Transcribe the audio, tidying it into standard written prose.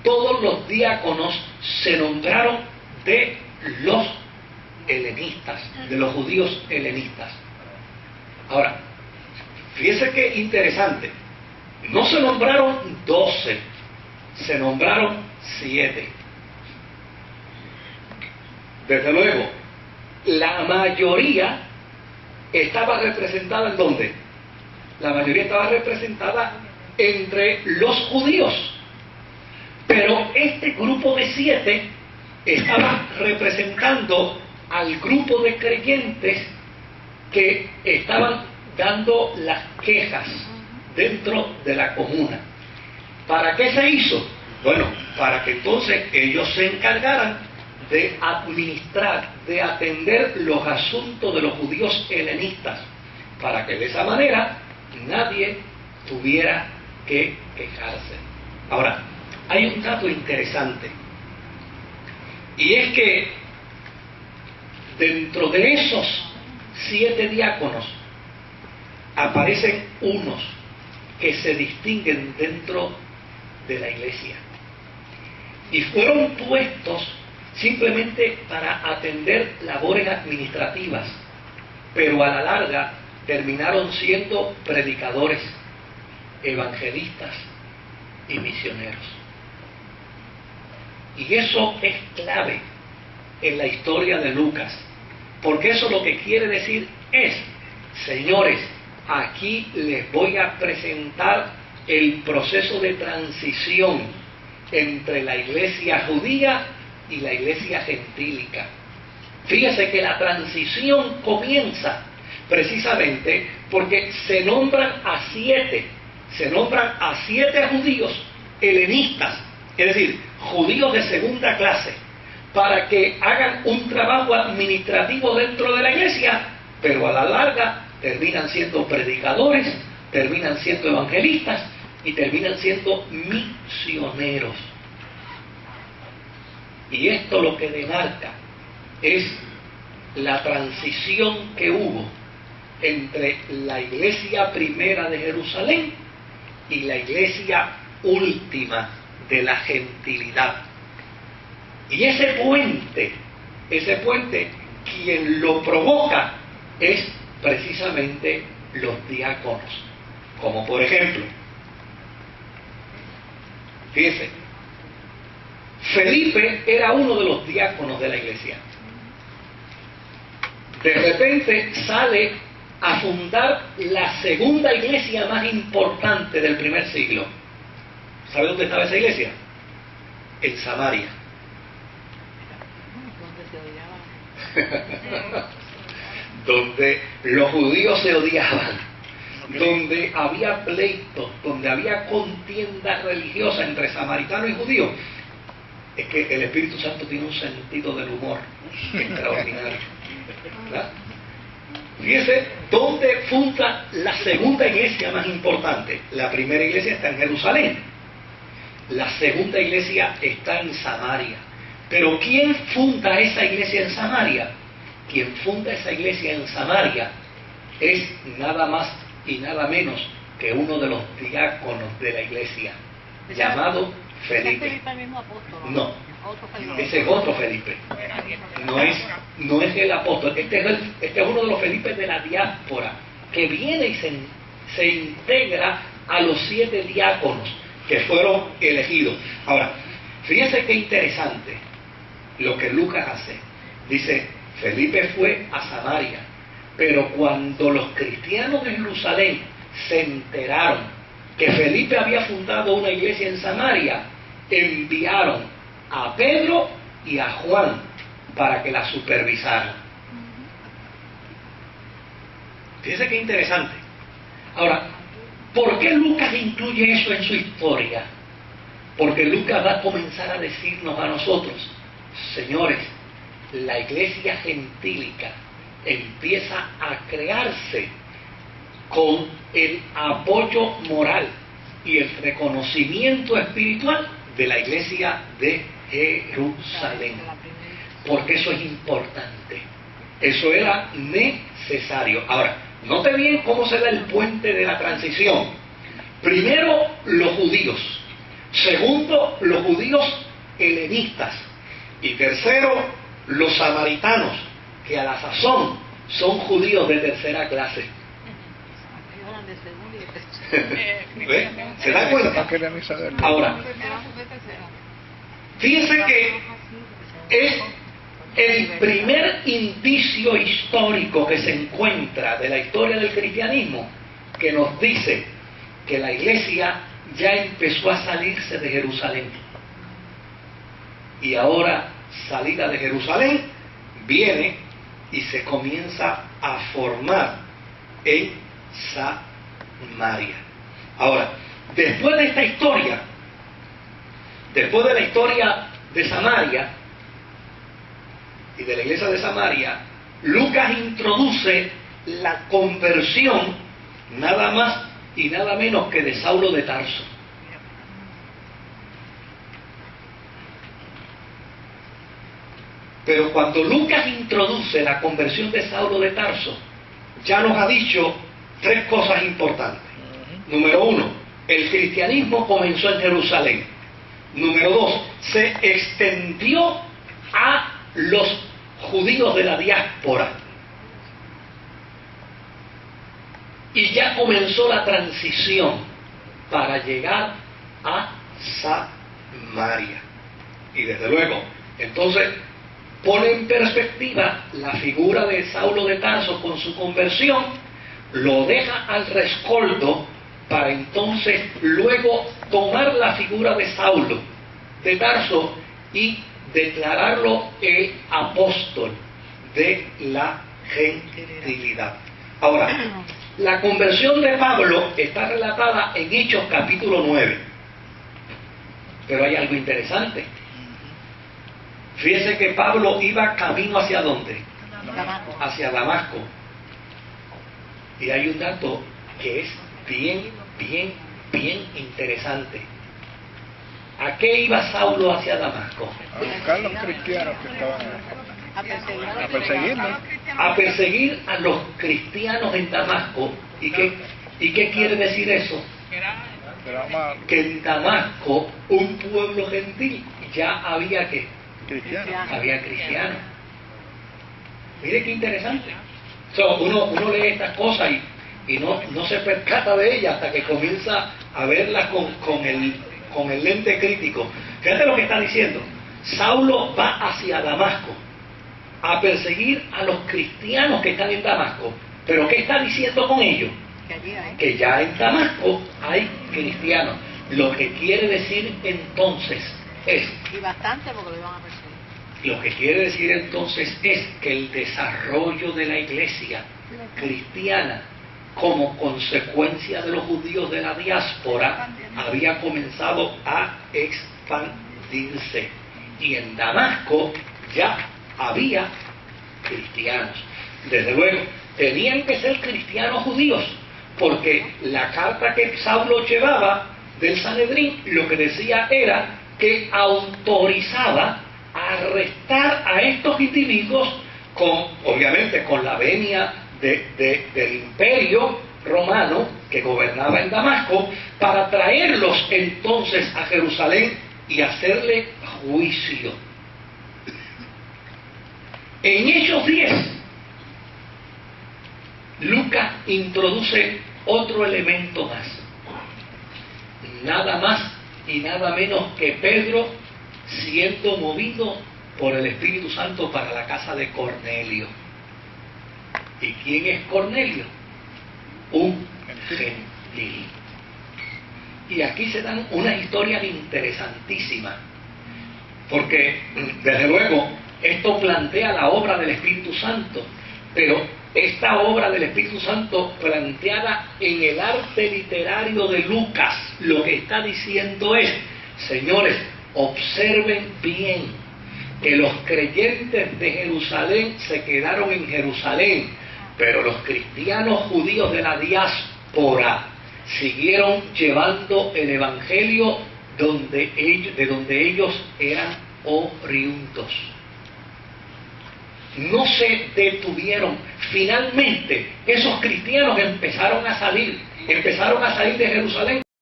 Todos los diáconos se nombraron de los helenistas, de los judíos helenistas. Ahora, fíjense qué interesante. No se nombraron 12, se nombraron 7. Desde luego, la mayoría estaba representada ¿en dónde? La mayoría estaba representada entre los judíos. Pero este grupo de 7 estaba representando al grupo de creyentes que estaban dando las quejas dentro de la comuna. ¿Para qué se hizo? Bueno, para que entonces ellos se encargaran de administrar, de atender los asuntos de los judíos helenistas, para que de esa manera nadie tuviera que quejarse. Ahora, hay un dato interesante, y es que dentro de esos 7 diáconos aparecen unos que se distinguen dentro de la iglesia y fueron puestos simplemente para atender labores administrativas, pero a la larga terminaron siendo predicadores, evangelistas y misioneros. Y eso es clave en la historia de Lucas, porque eso lo que quiere decir es, señores, aquí les voy a presentar el proceso de transición entre la iglesia judía y la iglesia gentílica. Fíjese que la transición comienza precisamente porque se nombran a 7 judíos helenistas, es decir, judíos de segunda clase, para que hagan un trabajo administrativo dentro de la iglesia, pero a la larga terminan siendo predicadores, terminan siendo evangelistas y terminan siendo misioneros. Y esto lo que demarca es la transición que hubo entre la iglesia primera de Jerusalén y la iglesia última de la gentilidad. Y ese puente, quien lo provoca es precisamente los diáconos. Como por ejemplo, fíjese, Felipe era uno de los diáconos de la iglesia. De repente sale a fundar la segunda iglesia más importante del primer siglo. ¿Sabe dónde estaba esa iglesia? En Samaria. Donde los judíos se odiaban, donde había pleitos, donde había contienda religiosa entre samaritanos y judíos. Es que el Espíritu Santo tiene un sentido del humor extraordinario, ¿verdad? Fíjese dónde funda la segunda iglesia más importante. La primera iglesia está en Jerusalén, la segunda iglesia está en Samaria. Pero ¿quién funda esa iglesia en Samaria? Quien funda esa iglesia en Samaria es nada más y nada menos que uno de los diáconos de la iglesia, llamado Felipe. ¿Es el mismo apóstol? No, ese es otro Felipe. No es el apóstol. Este es uno de los Felipes de la diáspora, que viene y se integra a los 7 diáconos que fueron elegidos. Ahora, fíjense qué interesante lo que Lucas hace. Dice, Felipe fue a Samaria, pero cuando los cristianos de Jerusalén se enteraron que Felipe había fundado una iglesia en Samaria, enviaron a Pedro y a Juan para que la supervisaran. Fíjense qué interesante. Ahora, ¿por qué Lucas incluye eso en su historia? Porque Lucas va a comenzar a decirnos a nosotros, señores, la iglesia gentílica empieza a crearse con el apoyo moral y el reconocimiento espiritual de la iglesia de Jerusalén. Porque eso es importante. Eso era necesario. Ahora, note bien cómo se da el puente de la transición. Primero, los judíos Segundo, los judíos helenistas. Y tercero, los samaritanos, que a la sazón son judíos de tercera clase. ¿Ve? ¿Se da cuenta? Ahora, fíjense que es el primer indicio histórico que se encuentra de la historia del cristianismo que nos dice que la iglesia ya empezó a salirse de Jerusalén. Y ahora, salida de Jerusalén, viene y se comienza a formar en Samaria. Ahora, después de esta historia, después de la historia de Samaria y de la iglesia de Samaria, Lucas introduce la conversión nada más y nada menos que de Saulo de Tarso. Pero cuando Lucas introduce la conversión de Saulo de Tarso, ya nos ha dicho tres cosas importantes. Número uno, el cristianismo comenzó en Jerusalén. Número dos, se extendió a los judíos de la diáspora. Y ya comenzó la transición para llegar a Samaria. Y desde luego, entonces, pone en perspectiva la figura de Saulo de Tarso con su conversión, lo deja al rescoldo para entonces luego tomar la figura de Saulo de Tarso y declararlo el apóstol de la gentilidad. Ahora, la conversión de Pablo está relatada en Hechos capítulo 9. Pero hay algo interesante. Fíjese que Pablo iba camino hacia ¿dónde? Damasco. Hacia Damasco. Y hay un dato que es bien interesante. ¿A qué iba Saulo hacia Damasco? A buscar los cristianos que estaban a perseguirlos. A perseguir a los cristianos en Damasco. ¿Y qué quiere decir eso? Que en Damasco, un pueblo gentil, ya había que había cristianos. Mire qué interesante. Uno lee estas cosas y no se percata de ellas hasta que comienza a verlas con el lente crítico. Fíjate lo que está diciendo. Saulo va hacia Damasco a perseguir a los cristianos que están en Damasco. ¿Pero qué está diciendo con ello? Que ya en Damasco hay cristianos. Lo que quiere decir entonces es... Y bastante porque lo iban a perseguir. Lo que quiere decir entonces es que el desarrollo de la iglesia cristiana como consecuencia de los judíos de la diáspora había comenzado a expandirse. Y en Damasco ya había cristianos. Desde luego, tenían que ser cristianos judíos, porque la carta que Saulo llevaba del Sanedrín lo que decía era que autorizaba a arrestar a estos individuos obviamente con la venia del imperio romano que gobernaba en Damasco, para traerlos entonces a Jerusalén y hacerle juicio. En Hechos 10, Lucas introduce otro elemento más. Nada más y nada menos que Pedro siendo movido por el Espíritu Santo para la casa de Cornelio. ¿Y quién es Cornelio? Un gentil. Y aquí se dan unas historias interesantísimas, porque desde luego esto plantea la obra del Espíritu Santo, pero esta obra del Espíritu Santo planteada en el arte literario de Lucas, lo que está diciendo es: señores, observen bien que los creyentes de Jerusalén se quedaron en Jerusalén, pero los cristianos judíos de la diáspora siguieron llevando el evangelio de donde ellos eran oriundos. No se detuvieron. Finalmente, esos cristianos empezaron a salir de Jerusalén.